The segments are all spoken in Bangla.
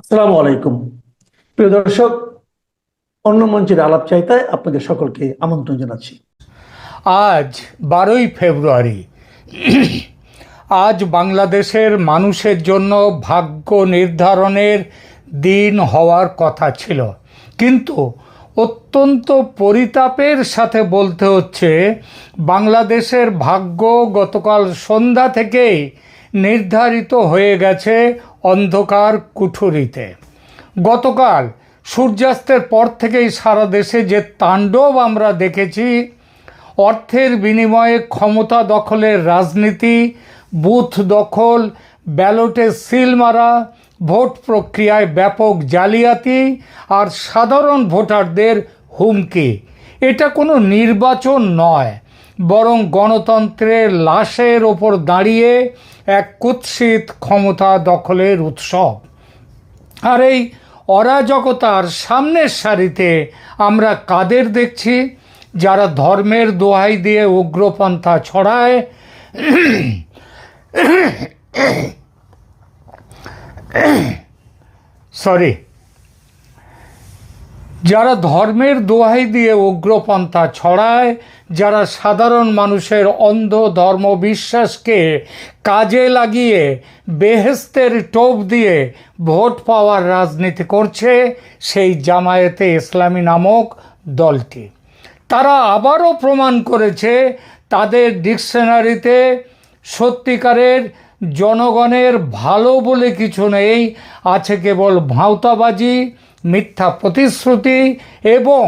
আসসালামু আলাইকুম। প্রিয় দর্শক, অন্য মঞ্চের আলাপ চাইতায় আপনাদের সকলকে আমন্ত্রণ জানাচ্ছি। আজ 12ই ফেব্রুয়ারি। আজ বাংলাদেশের মানুষের জন্য ভাগ্য নির্ধারণের দিন হওয়ার কথা ছিল, কিন্তু অত্যন্ত পরিতাপের সাথে বলতে হচ্ছে বাংলাদেশের ভাগ্য গতকাল সন্ধ্যা থেকেই নির্ধারিত হয়ে গেছে অন্ধকার কুঠুরিতে। গতকাল সূর্যাস্তের পর থেকেই সারা দেশে যে তাণ্ডব আমরা দেখেছি, অর্থের বিনিময়ে ক্ষমতা দখলের রাজনীতি, বুথ দখল, ব্যালটে সিল মারা, ভোট প্রক্রিয়ায় ব্যাপক জালিয়াতি আর সাধারণ ভোটারদের হুমকি, এটা কোনো নির্বাচন নয়, বরং গণতন্ত্রের লাশের ওপর দাঁড়িয়ে এক কুৎসিত ক্ষমতা দখলের উৎসব। আর এই অরাজকতার সামনের সারিতে আমরা কাদের দেখছি? যারা ধর্মের দোহাই দিয়ে উগ্রপন্থা ছড়ায়, যারা ধর্মের দোহাই দিয়ে উগ্রপন্থা ছড়ায়, যারা সাধারণ মানুষের অন্ধ ধর্ম বিশ্বাসকে কাজে লাগিয়ে বেহেশতের টোপ দিয়ে ভোট পাওয়ার রাজনীতি করছে, সেই জামায়াতে ইসলামী নামক দলটি। তারা আবারও প্রমাণ করেছে তাদের ডিকশনারিতে সত্যিকারের জনগণের ভালো বলে কিছু নেই, আছে কেবল ভাঁওতাবাজি, মিথ্যা প্রতিশ্রুতি এবং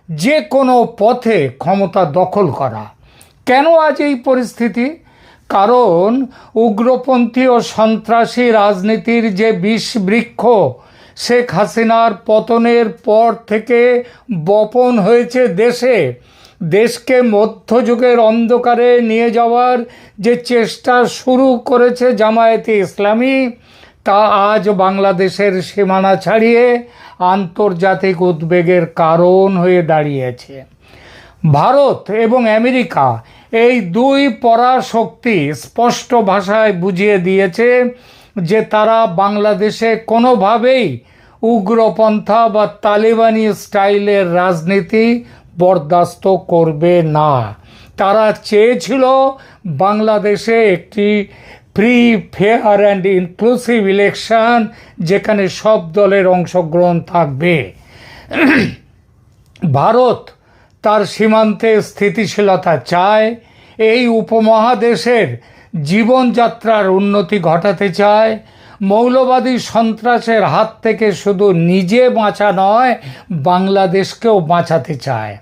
যে কোনো পথে ক্ষমতা দখল করা। কেন আজ এই পরিস্থিতি? কারণ উগ্রপন্থী ও সন্ত্রাসী রাজনীতির যে বিষবৃক্ষ শেখ হাসিনার পতনের পর থেকে বপন হয়েছে দেশকে মধ্যযুগের অন্ধকারে নিয়ে যাওয়ার যে চেষ্টা শুরু করেছে জামায়াতে ইসলামী, তা আজ বাংলাদেশের সীমানা ছাড়িয়ে আন্তর্জাতিক উদ্বেগের কারণ হয়ে দাঁড়িয়েছে। ভারত এবং আমেরিকা, এই দুই পরাশক্তি স্পষ্ট ভাষায় বুঝিয়ে দিয়েছে যে তারা বাংলাদেশে কোনোভাবেই উগ্রপন্থা বা তালিবানি স্টাইলের রাজনীতি বরদাস্ত করবে না। তারা চেয়েছিল বাংলাদেশে একটি free, fair and inclusive election, যেখানে সব দলের অংশগ্রহণ থাকবে। ভারত তার সীমান্তে স্থিতিশীলতা চায়, এই উপমহাদেশের জীবনযাত্রার উন্নতি ঘটাতে চায়, মৌলবাদী সন্ত্রাসের হাত থেকে শুধু নিজে বাঁচা নয়, বাংলাদেশকেও বাঁচাতে চায়।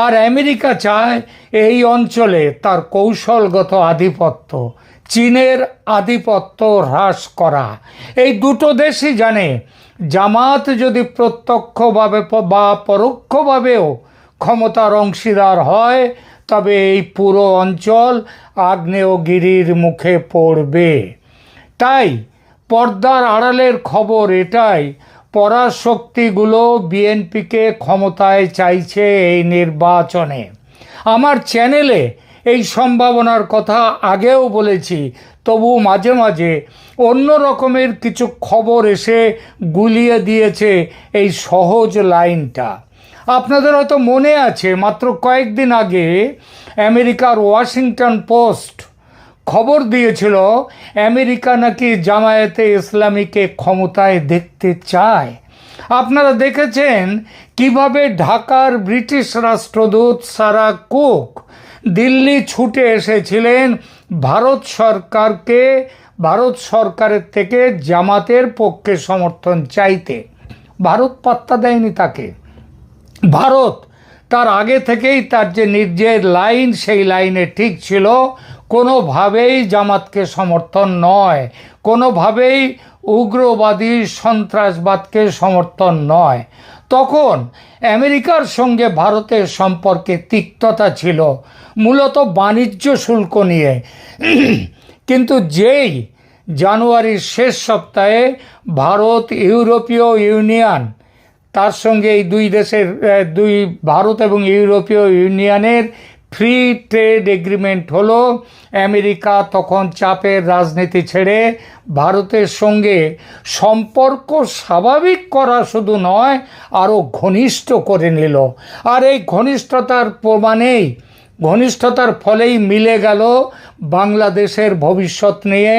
আর আমেরিকা চায় এই অঞ্চলে তার কৌশলগত আধিপত্য, চীনের আধিপত্য হ্রাস করা। এই দুটো দেশই জানে জামাত যদি প্রত্যক্ষভাবে বা পরোক্ষভাবেও ক্ষমতার অংশীদার হয়, তবে এই পুরো অঞ্চল আগ্নেয়গিরির মুখে পড়বে। তাই পর্দার আড়ালের খবর এটাই, পরাশক্তিগুলো বিএনপিকে ক্ষমতায় চাইছে এই নির্বাচনে। আমার চ্যানেলে এই সম্ভাবনার কথা আগেও বলেছি, তবু মাঝে মাঝে অন্য রকমের কিছু খবর এসে গুলিয়ে দিয়েছে এই সহজ লাইনটা। আপনাদের হয়তো মনে আছে, মাত্র কয়েকদিন আগে আমেরিকার ওয়াশিংটন পোস্ট খবর দিয়েছিল আমেরিকা নাকি জামায়াতে ইসলামীকে ক্ষমতায় দেখতে চায়। আপনারা দেখেছেন কিভাবে ঢাকার ব্রিটিশ রাষ্ট্রদূত সারা কুক দিল্লি ছুটে এসেছিলেন ভারত সরকারের থেকে জামাতের পক্ষে সমর্থন চাইতে। ভারত পাত্তা দেয়নি তাকে। ভারত তার আগে থেকেই তার যে নিজের লাইন, সেই লাইনে ঠিক ছিল, কোনোভাবেই জামাতকে সমর্থন নয়, কোনোভাবেই উগ্রবাদী সন্ত্রাসবাদকে সমর্থন নয়। তখন আমেরিকার সঙ্গে ভারতের সম্পর্কে তিক্ততা ছিল, মূলত বাণিজ্য শুল্ক নিয়ে। কিন্তু যেই জানুয়ারির শেষ সপ্তাহে ভারত, ইউরোপীয় ইউনিয়ন, তার সঙ্গে এই দুই দেশের ভারত এবং ইউরোপীয় ইউনিয়নের ফ্রি ট্রেড এগ্রিমেন্ট হলো। আমেরিকা তখন চাপের রাজনীতি ছেড়ে ভারতের সঙ্গে সম্পর্ক স্বাভাবিক করা শুধু নয়, আরও ঘনিষ্ঠ করে নিল। আর এই ঘনিষ্ঠতার ফলেই মিলে গেল বাংলাদেশের ভবিষ্যৎ নিয়ে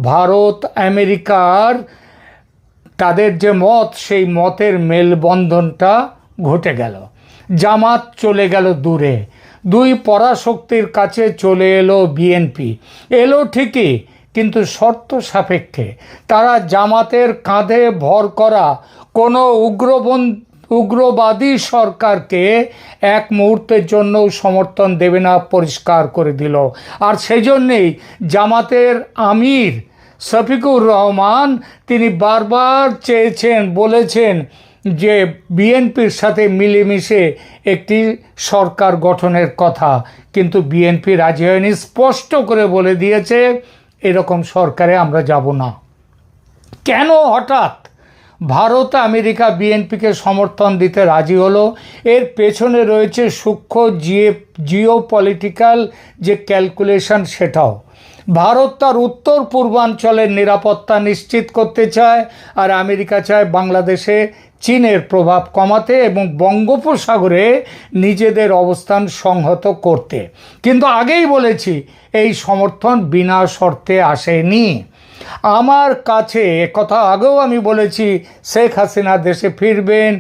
ভারত আমেরিকার তাদের যে মত, সেই মতের মেলবন্ধনটা ঘটে গেল। জামাত চলে গেল দূরে, দুই পরাশক্তির কাছে চলে এলো বিএনপি। এলো ঠিকই, কিন্তু শর্ত সাপেক্ষে। তারা জামাতের কাঁধে ভর করা কোনো উগ্রবাদী সরকারকে এক মুহূর্তের জন্যও সমর্থন দেবে না, পরিষ্কার করে দিল। আর সেই জন্যেই জামাতের আমির শফিকুর রহমান তিনি বারবার বলেছেন যে বিএনপির সাথে মিলেমিশে একটি সরকার গঠনের কথা, কিন্তু বিএনপি রাজি হয়নি। স্পষ্ট করে বলে দিয়েছে এরকম সরকারে আমরা যাব না। কেন হঠাৎ ভারত আমেরিকা বিএনপিকে সমর্থন দিতে রাজি হলো? এর পেছনে রয়েছে সূক্ষ্ম জিও পলিটিক্যাল যে ক্যালকুলেশন, সেটাও। ভারত তার উত্তর পূর্বাঞ্চলের নিরাপত্তা নিশ্চিত করতে চায়, আর আমেরিকা চায় বাংলাদেশে চীনের প্রভাব কমাতে এবং বঙ্গোপসাগরে নিজেদের অবস্থান সংহত করতে। কিন্তু আগেই বলেছি, এই সমর্থন বিনা শর্তে আসেনি। আমার কাছে কথা আগেও আমি বলেছি, শেখ হাসিনা দেশে ফিরবেন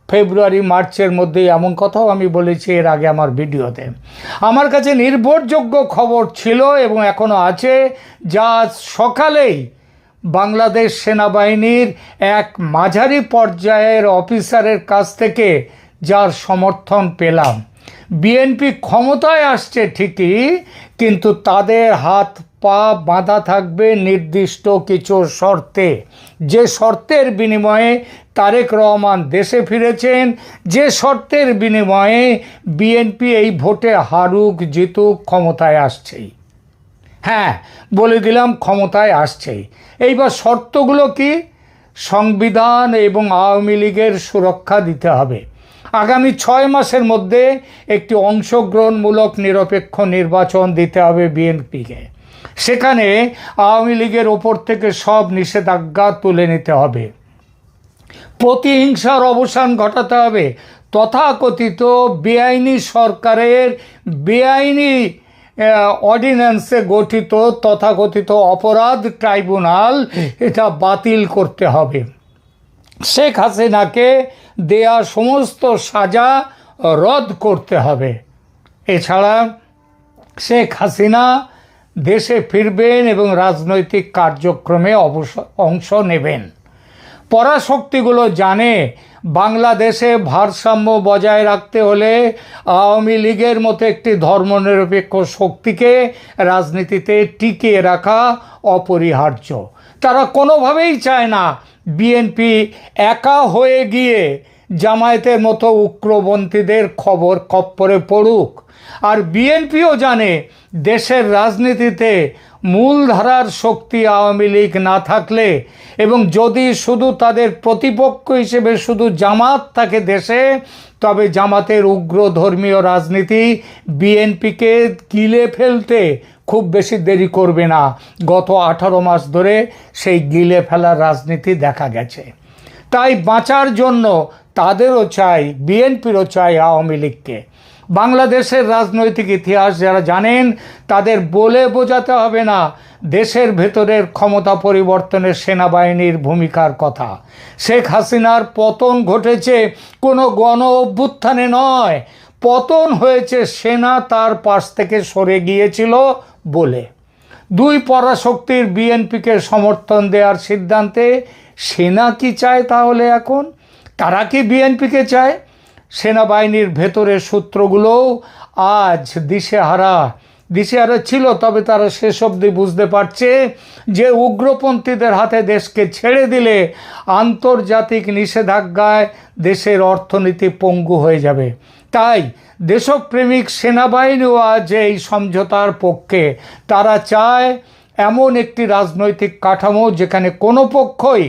ফেব্রুয়ারি মার্চের মধ্যে, এমন কথাও আমি বলেছি এর আগে আমার ভিডিওতে। আমার কাছে নির্ভরযোগ্য খবর ছিল এবং এখনও আছে, যা সকালেই বাংলাদেশ সেনাবাহিনীর এক মাঝারি পর্যায়ের অফিসারের কাছ থেকে যার সমর্থন পেলাম। বিএনপি ক্ষমতায় আসছে ঠিকই, কিন্তু তাদের হাত পা বাঁধা থাকবে নির্দিষ্ট কিছু শর্তে, যে শর্তের বিনিময়ে তারেক রহমান দেশে ফিরেছেন, যে শর্তের বিনিময়ে বিএনপি এই ভোটে হারুক জিতুক ক্ষমতায় আসছেই। হ্যাঁ, বলে দিলাম ক্ষমতায় আসছেই। এইবার শর্তগুলো কি? সংবিধান এবং আওয়ামী লীগের সুরক্ষা দিতে হবে। আগামী 6 মাসের মধ্যে একটি অংশগ্রহণমূলক নিরপেক্ষ নির্বাচন দিতে হবে বিএনপিকে। সেখানে আওয়ামী লীগের ওপর থেকে সব নিষেধাজ্ঞা তুলে নিতে হবে। প্রতিহিংসার অবসান ঘটাতে হবে। তথাকথিত বেআইনি সরকারের বেআইনি অর্ডিন্যান্সে গঠিত তথাকথিত অপরাধ ট্রাইব্যুনাল, এটা বাতিল করতে হবে। শেখ হাসিনাকে দেয়া সমস্ত সাজা রদ করতে হবে। এছাড়া শেখ হাসিনা দেশে ফিরবেন এবং রাজনৈতিক কার্যক্রমে অংশ নেবেন। পরাশক্তিগুলো জানে বাংলাদেশে ভারসাম্য বজায় রাখতে হলে আওয়ামী লীগের মতো একটি ধর্মনিরপেক্ষ শক্তিকে রাজনীতিতে টিকিয়ে রাখা অপরিহার্য। তারা কোনোভাবেই চায় না বিএনপি একা হয়ে গিয়ে জামায়াতের মতো উগ্রপন্থীদের খপ্পরে পড়ুক। আর বিএনপিও জানে দেশের রাজনীতিতে মূলধারার শক্তি আওয়ামী লীগ না থাকলে, এবং যদি শুধু তাদের প্রতিপক্ষ হিসেবে শুধু জামাত থাকে দেশে, তবে জামাতের উগ্র ধর্মীয় রাজনীতি বিএনপিকে গিলে ফেলতে খুব বেশি দেরি করবে না। গত 18 মাস ধরে সেই গিলে ফেলার রাজনীতি দেখা গেছে। তাই বাঁচার জন্য তাদেরও চাই, বিএনপিরও চাই আওয়ামী লীগকে। বাংলাদেশের রাজনৈতিক ইতিহাস যারা জানেন তাদের বলে বোঝাতে হবে না দেশের ভেতরের ক্ষমতা পরিবর্তনে সেনাবাহিনীর ভূমিকার কথা। শেখ হাসিনার পতন ঘটেছে কোনো গণ অভ্যুত্থানে নয়, পতন হয়েছে সেনা তার পাশ থেকে সরে গিয়েছিল বলে। দুই পরাশক্তির বিএনপিকে সমর্থন দেওয়ার সিদ্ধান্তে সেনা কি চায় তাহলে? এখন তারা কি বিএনপিকে চায়? সেনাবাহিনীর ভেতরের সূত্রগুলোও আজ দিশেহারা ছিল, তবে তারা শেষ অবধি বুঝতে পারছে যে উগ্রপন্থীদের হাতে দেশকে ছেড়ে দিলে আন্তর্জাতিক নিষেধাজ্ঞায় দেশের অর্থনীতি পঙ্গু হয়ে যাবে। তাই দেশপ্রেমিক সেনাবাহিনীও আজ এই সমঝোতার পক্ষে। তারা চায় এমন একটি রাজনৈতিক কাঠামো যেখানে কোনো পক্ষই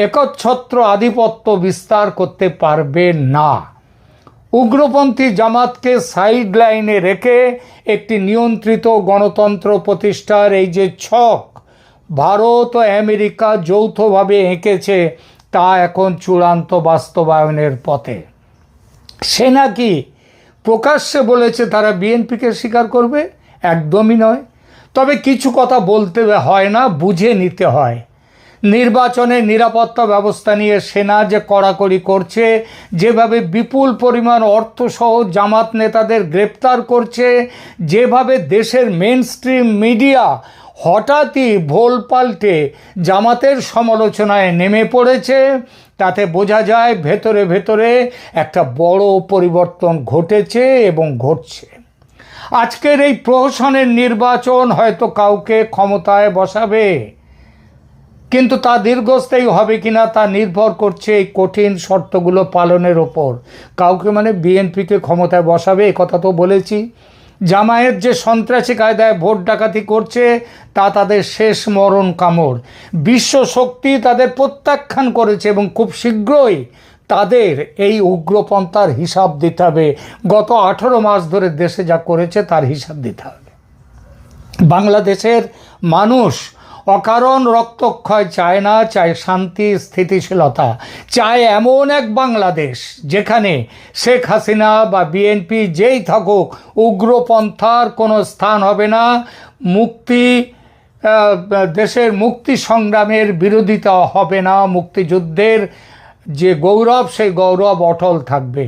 একচ্ছত্র আধিপত্য বিস্তার করতে পারবে না। উগ্রপন্থী জামাতকে সাইড লাইনে রেখে একটি নিয়ন্ত্রিত গণতন্ত্র প্রতিষ্ঠার এই যে ছক ভারত ও আমেরিকা যৌথভাবে এঁকেছে, তা এখন চূড়ান্ত বাস্তবায়নের পথে। সে নাকি প্রকাশ্যে বলেছে তারা বিএনপিকে স্বীকার করবে? একদমই নয়। তবে কিছু কথা বলতে হয় না, বুঝে নিতে হয়। নির্বাচনের নিরাপত্তা ব্যবস্থা নিয়ে সেনা যে কড়াকড়ি করছে, যেভাবে বিপুল পরিমাণ অর্থসহ জামাত নেতাদের গ্রেপ্তার করছে, যেভাবে দেশের মেইনস্ট্রিম মিডিয়া হঠাৎই ভোল পাল্টে জামাতের সমালোচনায় নেমে পড়েছে, তাতে বোঝা যায় ভেতরে ভেতরে একটা বড় পরিবর্তন ঘটেছে এবং ঘটছে। আজকের এই প্রহসনের নির্বাচন হয়তো কাউকে ক্ষমতায় বসাবে, কিন্তু তা দীর্ঘস্থায়ী হবে কিনা তা নির্ভর করছে এই কঠিন শর্তগুলো পালনের ওপর। কাউকে মানে বিএনপিকে ক্ষমতায় বসাবে, এ কথা তো বলেছি। জামায়াত যে সন্ত্রাসী কায়দায় ভোট ডাকাতি করছে, তা তাদের শেষ মরণ কামড়। বিশ্ব শক্তি তাদের প্রত্যাখ্যান করেছে এবং খুব শীঘ্রই তাদের এই উগ্রপন্থার হিসাব দিতে হবে। গত 18 মাস ধরে দেশে যা করেছে তার হিসাব দিতে হবে। বাংলাদেশের মানুষ অকারণ রক্তক্ষয় চায় না, চায় শান্তি, স্থিতিশীলতা, চায় এমন এক বাংলাদেশ যেখানে শেখ হাসিনা বা বিএনপি যেই থাকুক, উগ্রপন্থার কোনো স্থান হবে না। দেশের মুক্তি সংগ্রামের বিরোধিতা হবে না। মুক্তিযুদ্ধের যে গৌরব, সেই গৌরব অটল থাকবে।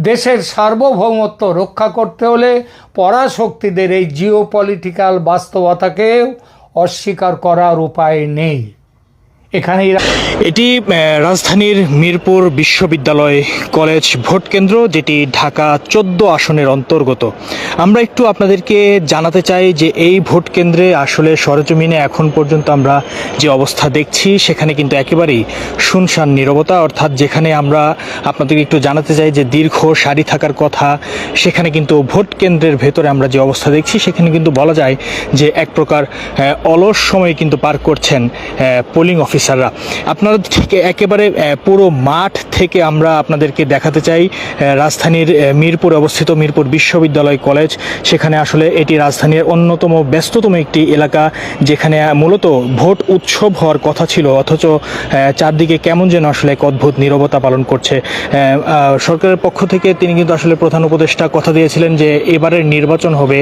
দেশের সার্বভৌমত্ব রক্ষা করতে হলে পরাশক্তিদের এই জিওপলিটিক্যাল বাস্তবতাকেও অস্বীকার করার উপায় নেই। এটি রাজধানীর মিরপুর বিশ্ববিদ্যালয় কলেজ ভোট কেন্দ্র, যেটি ঢাকা 14 আসনের অন্তর্গত। আমরা একটু আপনাদেরকে জানাতে চাই যে এই ভোট কেন্দ্রে আসলে সরেজমিনে এখন পর্যন্ত আমরা যে অবস্থা দেখছি, সেখানে কিন্তু একেবারেই শুনশান নীরবতা। অর্থাৎ যেখানে আমরা আপনাদেরকে একটু জানাতে চাই যে দীর্ঘ সারি থাকার কথা, সেখানে কিন্তু ভোট কেন্দ্রের ভেতরে আমরা যে অবস্থা দেখছি, সেখানে কিন্তু বলা যায় যে এক প্রকার অলস সময় কিন্তু পার করছেন পোলিং অফিসাররা। আপনারা থেকে একেবারে পুরো মাঠ থেকে আমরা আপনাদেরকে দেখাতে চাই রাজধানীর মিরপুরে অবস্থিত মিরপুর বিশ্ববিদ্যালয় কলেজ। সেখানে আসলে এটি রাজধানীর অন্যতম ব্যস্ততম একটি এলাকা, যেখানে মূলত ভোট উৎসব হওয়ার কথা ছিল, অথচ চারদিকে কেমন যেন আসলে এক অদ্ভুত নীরবতা পালন করছে। সরকারের পক্ষ থেকে তিনি কিন্তু আসলে প্রধান উপদেষ্টা কথা দিয়েছিলেন যে এবারের নির্বাচন হবে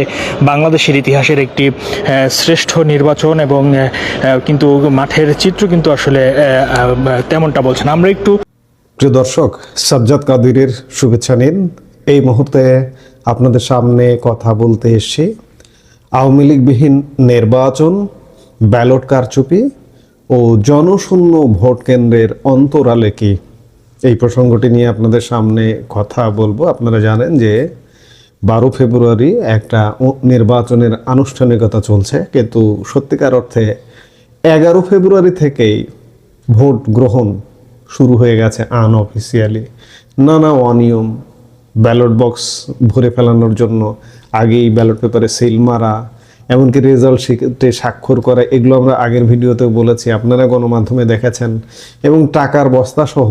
বাংলাদেশের ইতিহাসের একটি শ্রেষ্ঠ নির্বাচন, এবং কিন্তু মাঠের চিত্র কিন্তু আসলে তেমনটা বলছেন। আমরা একটু প্রিয় দর্শক, সাজ্জাদ কাদিরের শুভেচ্ছা নিন। এই মুহূর্তে আপনাদের সামনে কথা বলতে এসেছি আওয়ামী লীগবিহীন নির্বাচন, ব্যালট কারচুপি ও জনশূন্য ভোট কেন্দ্রের অন্তরালে কি, এই প্রসঙ্গটি নিয়ে আপনাদের সামনে কথা বলবো। আপনারা জানেন যে 12 ফেব্রুয়ারি একটা নির্বাচনের আনুষ্ঠানিকতা চলছে, কিন্তু সত্যিকার অর্থে 11 ফেব্রুয়ারি থেকেই ভোট গ্রহণ শুরু হয়ে গেছে আনঅফিসিয়ালি। নানা অনিয়ম, ব্যালট বক্স ভরে ফেলানোর জন্য আগেই ব্যালট পেপারে সিল মারা, এমনকি রেজাল্ট শিটে স্বাক্ষর করা, এগুলো আমরা আগের ভিডিওতেও বলেছি, আপনারা গণমাধ্যমে দেখেছেন। এবং টাকার বস্তা সহ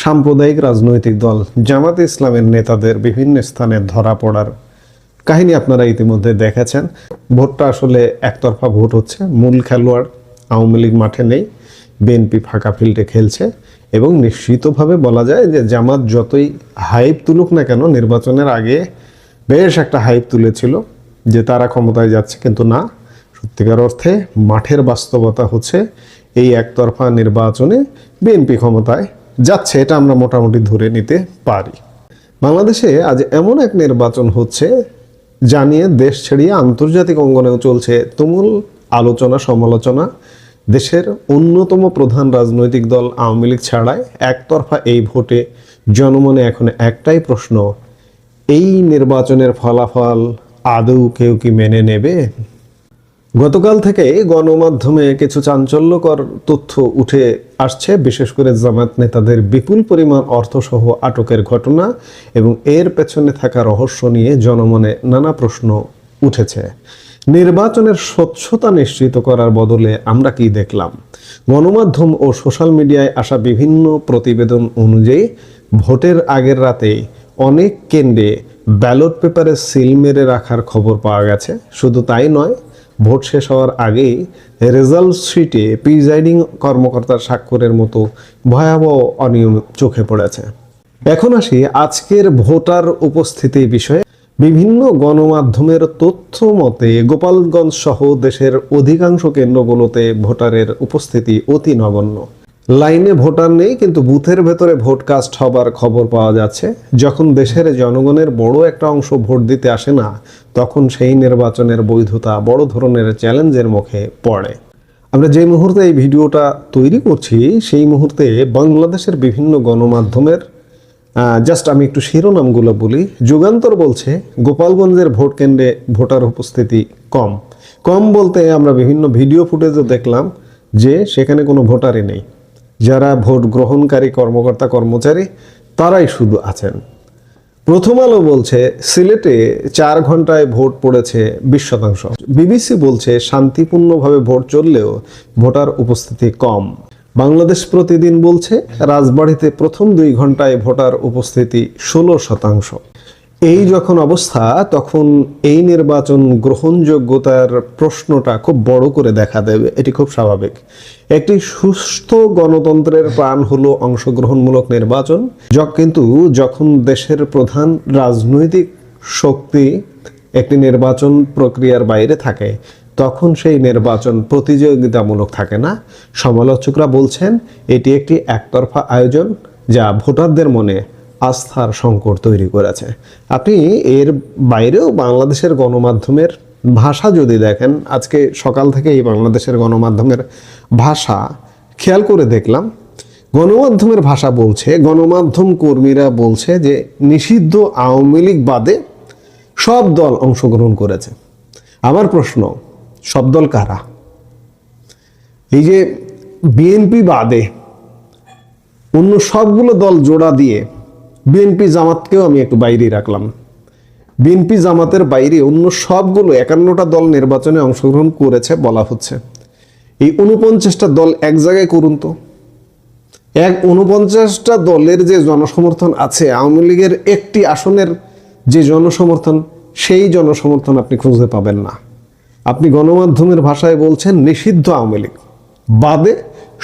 সাম্প্রদায়িক রাজনৈতিক দল জামাতে ইসলামের নেতাদের বিভিন্ন স্থানে ধরা পড়ার কাহিনী আপনারা ইতিমধ্যে দেখেছেন। ভোটটা আসলে একতরফা ভোট হচ্ছে। মূল খেলোয়াড় আওয়ামী লীগ মাঠে নেই, বিএনপি ফাঁকা ফিল্ডে খেলছে, এবং নিশ্চিতভাবে বলা যায় যে জামাত যতই হাইপ তুলুক না কেন, নির্বাচনের আগে বেশ একটা হাইপ তুলেছিল যে তারা ক্ষমতায় যাচ্ছে, কিন্তু না, সত্যিকার অর্থে মাঠের বাস্তবতা হচ্ছে এই একতরফা নির্বাচনে বিএনপি ক্ষমতায় যাচ্ছে, এটা আমরা মোটামুটি ধরে নিতে পারি। বাংলাদেশে আজ এমন এক নির্বাচন হচ্ছে জানিয়ে দেশ ছাড়িয়ে আন্তর্জাতিক অঙ্গনেও চলছে তুমুল আলোচনা সমালোচনা। দেশের অন্যতম প্রধান রাজনৈতিক দল আওয়ামী লীগ ছাড়াই একতরফা এই ভোটে জনমনে এখন একটাই প্রশ্ন, এই নির্বাচনের ফলাফল আদৌ কেউ কি মেনে নেবে? গতকাল থেকে গণমাধ্যমে কিছু চাঞ্চল্যকর তথ্য উঠে আসছে, বিশেষ করে জামাত নেতাদের বিপুল পরিমাণ অর্থসহ আটকের ঘটনা এবং এর পেছনে থাকা রহস্য নিয়ে জনমনে নানা প্রশ্ন উঠেছে। নির্বাচনের স্বচ্ছতা নিশ্চিত করার বদলে আমরা কি দেখলাম? গণমাধ্যম ও সোশ্যাল মিডিয়ায় আসা বিভিন্ন প্রতিবেদন অনুযায়ী ভোটের আগের রাতে অনেক কেন্দ্রে ব্যালট পেপারে সিল মেরে রাখার খবর পাওয়া গেছে। শুধু তাই নয়, ভোট শেষ হওয়ার আগেই রেজাল্ট শিটে প্রিজাইডিং কর্মকর্তার স্বাক্ষরের মতো ভয়াবহ অনিয়ম চোখে পড়েছে। এখন আসি আজকের ভোটার উপস্থিতি বিষয়ে। বিভিন্ন গণমাধ্যমের তথ্য মতে গোপালগঞ্জ সহ দেশের অধিকাংশ কেন্দ্রগুলোতে ভোটারের উপস্থিতি অতি নগণ্য। লাইনে ভোটার নেই, কিন্তু বুথের ভেতরে ভোট কাস্ট হবার খবর পাওয়া যাচ্ছে। যখন দেশের জনগণের বড় একটা অংশ ভোট দিতে আসে না, তখন সেই নির্বাচনের বৈধতা বড় ধরনের চ্যালেঞ্জের মুখে পড়ে। আমরা যে মুহূর্তে এই ভিডিওটা তৈরি করছি, সেই মুহূর্তে বাংলাদেশের বিভিন্ন গণমাধ্যমের জাস্ট আমি একটু শিরোনামগুলো বলি। যুগান্তর বলছে গোপালগঞ্জের ভোট কেন্দ্রে ভোটার উপস্থিতি কম। কম বলতে আমরা বিভিন্ন ভিডিও ফুটেজও দেখলাম যে সেখানে কোনো ভোটারই নেই। যারা ভোট গ্রহণকারী কর্মকর্তা কর্মচারী তারাই শুধু আছেন। প্রথম আলো বলছে সিলেটে 4 ঘন্টায় ভোট পড়েছে 20%। বিবিসি বলছে শান্তিপূর্ণভাবে ভোট চললেও ভোটার উপস্থিতি কম। বাংলাদেশ প্রতিদিন বলছে রাজবাড়ীতে প্রথম 2 ঘন্টায় ভোটার উপস্থিতি 16%। এই যখন অবস্থা, তখন এই নির্বাচন গ্রহণযোগ্যতার প্রশ্নটা খুব বড় করে দেখা দেবে। এটি খুব স্বাভাবিক। একটি সুস্থ গণতন্ত্রের প্রাণ হলো অংশগ্রহণমূলক নির্বাচন। কিন্তু যখন দেশের প্রধান রাজনৈতিক শক্তি একটি নির্বাচন প্রক্রিয়ার বাইরে থাকে, তখন সেই নির্বাচন প্রতিযোগিতামূলক থাকে না। সমালোচকরা বলছেন এটি একটি একতরফা আয়োজন, যা ভোটারদের মনে আস্থার সংকট তৈরি করেছে। আপনি এর বাইরেও বাংলাদেশের গণমাধ্যমের ভাষা যদি দেখেন, আজকে সকাল থেকে এই বাংলাদেশের গণমাধ্যমের ভাষা খেয়াল করে দেখলাম। গণমাধ্যমের ভাষা বলছে, গণমাধ্যম কর্মীরা বলছে যে নিষিদ্ধ আওয়ামী লীগ বাদে সব দল অংশগ্রহণ করেছে। আমার প্রশ্ন, সব দল কারা? এই যে বিএনপি বাদে অন্য সবগুলো দল জোড়া দিয়ে বিএনপি জামাতকেও আমি একটু বাইরে রাখলাম। বিএনপি জামাতের বাইরে অন্য সবগুলো 51টা দল নির্বাচনে অংশগ্রহণ করেছে বলা হচ্ছে। এই 49টা দল এক জায়গায় করুন তো। 49টা দলের যে জনসমর্থন আছে, আওয়ামী লীগের একটি আসনের যে জনসমর্থন, সেই জনসমর্থন আপনি খুঁজে পাবেন না। আপনি গণমাধ্যমের ভাষায় বলছেন নিষিদ্ধ আওয়ামী লীগ বাদে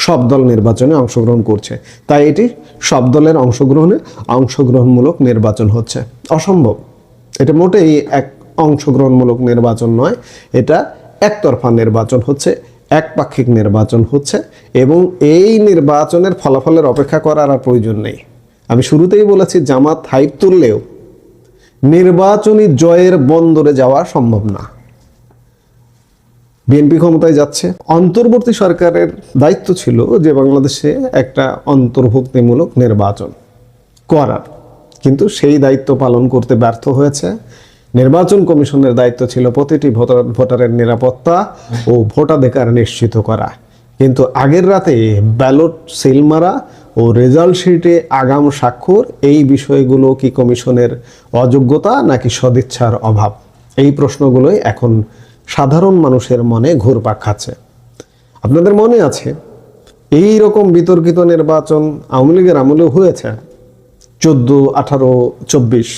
সব দল নির্বাচনে অংশগ্রহণ করছে, তাই এটি সব দলের অংশগ্রহণমূলক নির্বাচন হচ্ছে। অসম্ভব। এটা মোটেই এক অংশগ্রহণমূলক নির্বাচন নয়, এটা একতরফা নির্বাচন হচ্ছে, একপাক্ষিক নির্বাচন হচ্ছে, এবং এই নির্বাচনের ফলাফলের অপেক্ষা করার আর প্রয়োজন নেই। আমি শুরুতেই বলেছি, জামাত হাইপ তুললেও নির্বাচনী জয়ের বন্দরে যাওয়া সম্ভব না। বিএনপি ক্ষমতায় যাচ্ছে। অন্তর্বর্তী সরকারের দায়িত্ব ছিল যে বাংলাদেশে একটা অন্তর্ভুক্তিমূলক নির্বাচন করার, কিন্তু সেই দায়িত্ব পালন করতে ব্যর্থ হয়েছে। নির্বাচন কমিশনের দায়িত্ব ছিল প্রতিটি ভোটারের নিরাপত্তা ও ভোটাধিকার নিশ্চিত করা, কিন্তু আগের রাতে ব্যালট সিল মারা ও রেজাল্ট শিটে আগাম স্বাক্ষর, এই বিষয়গুলো কি কমিশনের অযোগ্যতা নাকি সদিচ্ছার অভাব? এই প্রশ্নগুলোই এখন সাধারণ মানুষের মনে ঘুরপাক খাচ্ছে। আপনাদের মনে আছে এই রকম বিতর্কিত নির্বাচন আওয়ামী লীগের আমলেও হয়েছে। 14, 18, 24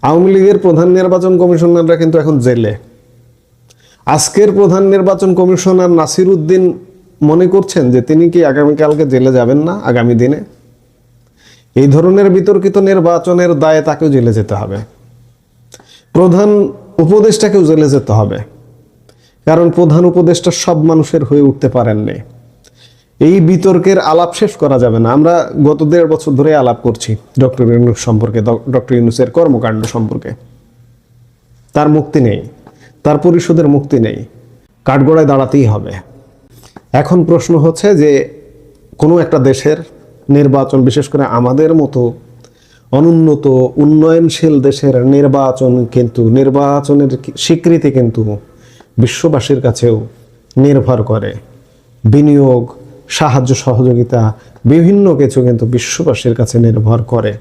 আওয়ামী লীগের প্রধান নির্বাচন কমিশনাররা কিন্তু এখন জেলে। আজকের প্রধান নির্বাচন কমিশনার নাসির উদ্দিন মনে করছেন যে তিনি কি আগামীকালকে জেলে যাবেন না? আগামী দিনে এই ধরনের বিতর্কিত নির্বাচনের দায়ে তাকেও জেলে যেতে হবে। প্রধান উপদেষ্টাকেও জেলে যেতে হবে, কারণ প্রধান উপদেষ্টা সব মানুষের হয়ে উঠতে পারেননি। এই বিতর্কের আলাপ শেষ করা যাবে না। আমরা গত 1.5 বছর ধরে আলাপ করছি ডক্টর ইউনূস সম্পর্কে, ডক্টর ইউনূসের কর্মকাণ্ড সম্পর্কে। তার মুক্তি নেই, তার পরিষদের মুক্তি নেই, কাঠগড়ায় দাঁড়াতেই হবে। এখন প্রশ্ন হচ্ছে যে কোনো একটা দেশের নির্বাচন, বিশেষ করে আমাদের মতো অনুন্নত উন্নয়নশীল দেশের নির্বাচন, কিন্তু নির্বাচনের স্বীকৃতি কিন্তু বিশ্ববাসীর কাছেও নির্ভর করে। বিনিয়োগ, সাহায্য সহযোগিতা, বিভিন্ন কিছু কিন্তু বিশ্ববাসীর কাছে নির্ভর করে।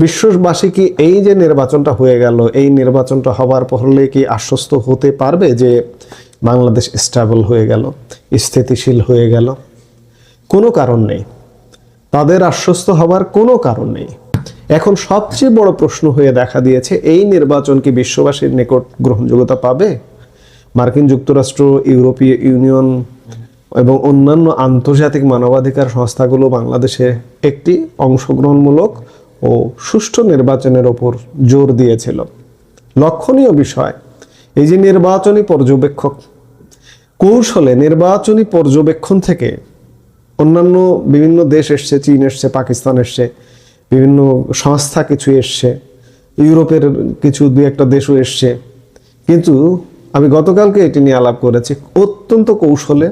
বিশ্ববাসী কি এই যে নির্বাচনটা হয়ে গেল, এই নির্বাচনটা হবার পরে কি আশ্বস্ত হতে পারবে যে বাংলাদেশ স্টেবল হয়ে গেল, স্থিতিশীল হয়ে গেল? কোনো কারণ নেই, তাদের আশ্বস্ত হবার কোনো কারণ নেই। এখন সবচেয়ে বড় প্রশ্ন হয়ে দেখা দিয়েছে, এই নির্বাচন কি বিশ্ববাসীর নিকট গ্রহণযোগ্যতা পাবে? মার্কিন যুক্তরাষ্ট্র, ইউরোপীয় ইউনিয়ন এবং অন্যান্য আন্তর্জাতিক মানবাধিকার সংস্থাগুলো বাংলাদেশে একটি অংশগ্রহণমূলক ও সুষ্ঠু নির্বাচনের ওপর জোর দিয়েছিল। লক্ষণীয় বিষয়, এই যে নির্বাচনী পর্যবেক্ষক কৌশলে নির্বাচনী পর্যবেক্ষণ থেকে অন্যান্য বিভিন্ন দেশ এসছে, চীন এসছে, পাকিস্তান এসছে, বিভিন্ন সংস্থা কিছু এসছে, ইউরোপের কিছু দুই একটা দেশও এসছে, কিন্তু আমি গতকালকে এটি নিয়ে আলাপ করেছি। অত্যন্ত কৌশলে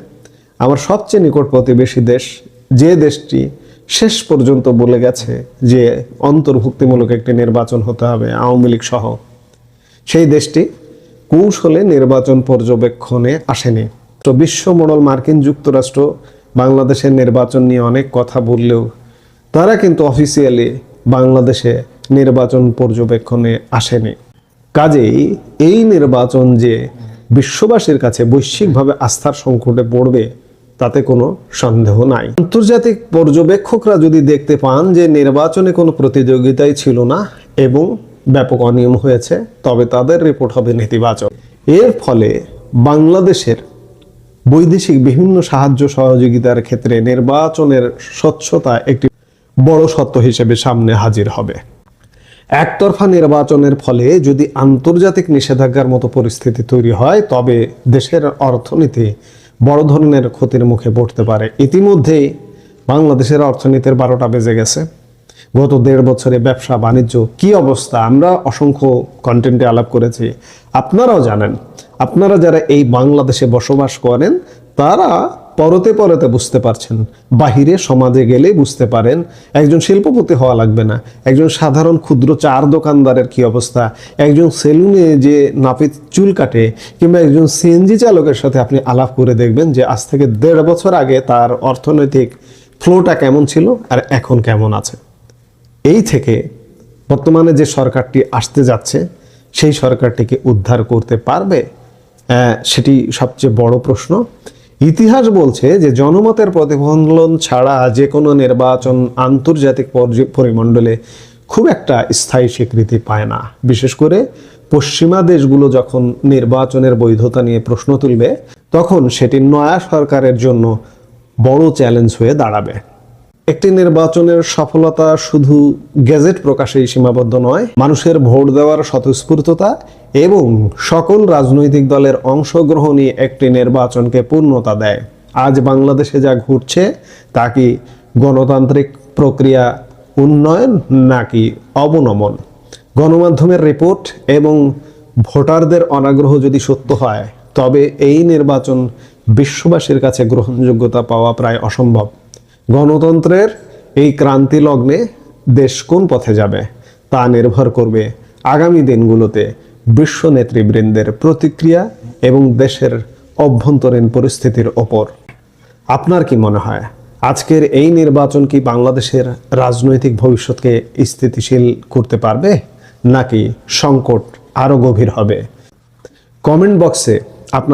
আমার সবচেয়ে নিকট প্রতিবেশী দেশ, যে দেশটি শেষ পর্যন্ত বলে গেছে যে অন্তর্ভুক্তিমূলক একটি নির্বাচন হতে হবে আওয়ামী লীগ সহ, সেই দেশটি কৌশলে নির্বাচন পর্যবেক্ষণে আসেনি। তো বিশ্ব মোড়ল মার্কিন যুক্তরাষ্ট্র বাংলাদেশের নির্বাচন নিয়ে অনেক কথা বললেও তারা কিন্তু অফিসিয়ালি বাংলাদেশে নির্বাচন পর্যবেক্ষণে আসেনি। কাজেই এই নির্বাচন যে বিশ্ববাসীর কাছে বৈশ্বিকভাবে আস্থার সংকটে পড়বে তাতে কোনো সন্দেহ নাই। আন্তর্জাতিক পর্যবেক্ষকরা যদি দেখতে পান যে নির্বাচনে কোনো প্রতিযোগিতাই ছিল না এবং ব্যাপক অনিয়ম হয়েছে, তবে তাদের রিপোর্ট হবে নেতিবাচক। এর ফলে বাংলাদেশের বৈদেশিক বিভিন্ন সাহায্য সহযোগিতার ক্ষেত্রে নির্বাচনের স্বচ্ছতা একটি বড় সত্য হিসেবে সামনে হাজির হবে। একতরফা নির্বাচনের ফলে যদি আন্তর্জাতিক নিষেধাজ্ঞার মতো পরিস্থিতি তৈরি হয়, তবে দেশের অর্থনীতি বড় ধরনের ক্ষতির মুখে পড়তে পারে। ইতিমধ্যেই বাংলাদেশের অর্থনীতির 12টা বেজে গেছে। গত 1.5 বছরে ব্যবসা বাণিজ্য কি অবস্থা আমরা অসংখ্য কন্টেন্টে আলাপ করেছি, আপনারাও জানেন। আপনারা যারা এই বাংলাদেশে বসবাস করেন তারা পরতে পরতে বুঝতে পারছেন, বাহিরে সমাজে গেলে বুঝতে পারেন। একজন শিল্পপতি হওয়া লাগবে না, একজন সাধারণ ক্ষুদ্র চার দোকানদারের কি অবস্থা, একজন সেলুনে যে নাপিত চুল কাটে কিংবা একজন সিএনজি চালকের সাথে আপনি আলাপ করে দেখবেন যে আজ থেকে 1.5 বছর আগে তার অর্থনৈতিক ফ্লোটা কেমন ছিল আর এখন কেমন আছে। এই থেকে বর্তমানে যে সরকারটি আসতে যাচ্ছে সেই সরকারটিকে উদ্ধার করতে পারবে, সেটি সবচেয়ে বড় প্রশ্ন। ইতিহাস বলছে যে জনমতের প্রতিফলন ছাড়া যে কোনো নির্বাচন আন্তর্জাতিক পরিমণ্ডলে খুব একটা স্থায়ী স্বীকৃতি পায় না। বিশেষ করে পশ্চিমা দেশগুলো যখন নির্বাচনের বৈধতা নিয়ে প্রশ্ন তুলবে, তখন সেটি নয়া সরকারের জন্য বড় চ্যালেঞ্জ হয়ে দাঁড়াবে। একটি নির্বাচনের সফলতা শুধু গেজেট প্রকাশেই সীমাবদ্ধ নয়, মানুষের ভোট দেওয়ার স্বতঃস্ফূর্ততা এবং সকল রাজনৈতিক দলের অংশগ্রহণই একটি নির্বাচনকে পূর্ণতা দেয়। আজ বাংলাদেশে যা ঘটছে তা কি গণতান্ত্রিক প্রক্রিয়া উন্নয়ন নাকি অবনমন? গণমাধ্যমের রিপোর্ট এবং ভোটারদের অনাগ্রহ যদি সত্য হয়, তবে এই নির্বাচন বিশ্ববাসীর কাছে গ্রহণযোগ্যতা পাওয়া প্রায় অসম্ভব। গণতন্ত্রের এই ক্রান্তি লগ্নে দেশ কোন পথে যাবে তা নির্ভর করবে আগামী দিনগুলোতে বিশ্ব নেতৃবৃন্দের প্রতিক্রিয়া এবং দেশের অভ্যন্তরীণ পরিস্থিতির ওপর। আপনার কি মনে হয় আজকের এই নির্বাচন কি বাংলাদেশের রাজনৈতিক ভবিষ্যৎকে স্থিতিশীল করতে পারবে নাকি সংকট আরো গভীর হবে? কমেন্ট বক্সে আপনার